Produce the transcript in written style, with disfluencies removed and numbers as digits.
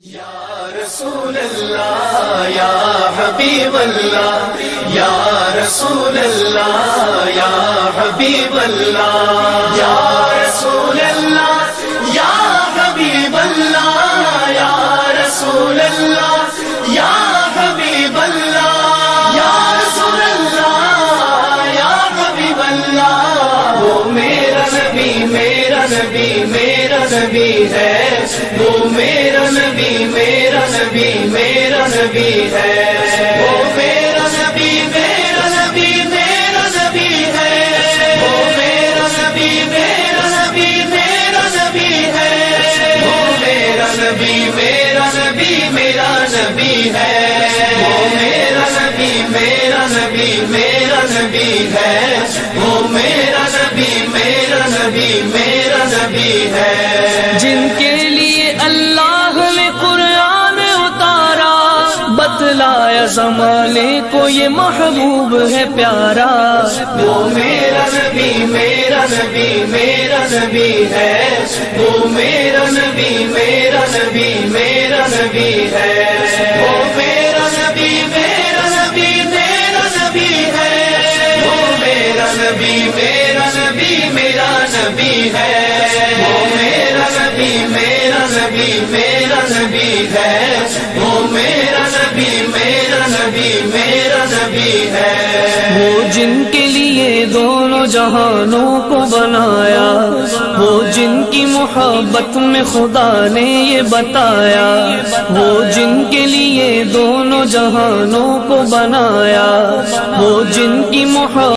یا رسول اللہ یا حبیب اللہ یا رسول اللہ یا حبیب اللہ یا رسول اللہ یا حبیب اللہ یا رسول اللہ یا حبیب اللہ یا رسول اللہ یا حبیب اللہ وہ میرا نبی میرا نبی میرا نبی ہے وہ میرا نبی میرا نبی میرا نبی ہے وہ میرا نبی میرا نبی میرا نبی ہے وہ میرا نبی میرا نبی میرا نبی ہے وہ میرا نبی میرا نبی میرا نبی ہے وہ میرا نبی میرا نبی میرا نبی ہے وہ میرا نبی میرا نبی میرا نبی ہے جن کے لیے اللہ نے قرآن اتارا بتلایا زمانے کو یہ محبوب ہے پیارا وہ میرا نبی میرا نبی میرا نبی ہے وہ میرا نبی میرا نبی میرا نبی ہے وہ میرا نبی میرا نبی میرا نبی ہے وہ میرا نبی میرا نبی میرا نبی ہے وہ میرا نبی میرا نبی میرا نبی ہے وہ میرا نبی میرا نبی میرا نبی ہے وہ جن کے لیے دونوں جہانوں کو بنایا وہ جن کی محبت میں خدا نے یہ بتایا وہ جن کے لیے دونوں جہانوں کو بنایا وہ جن کی محبت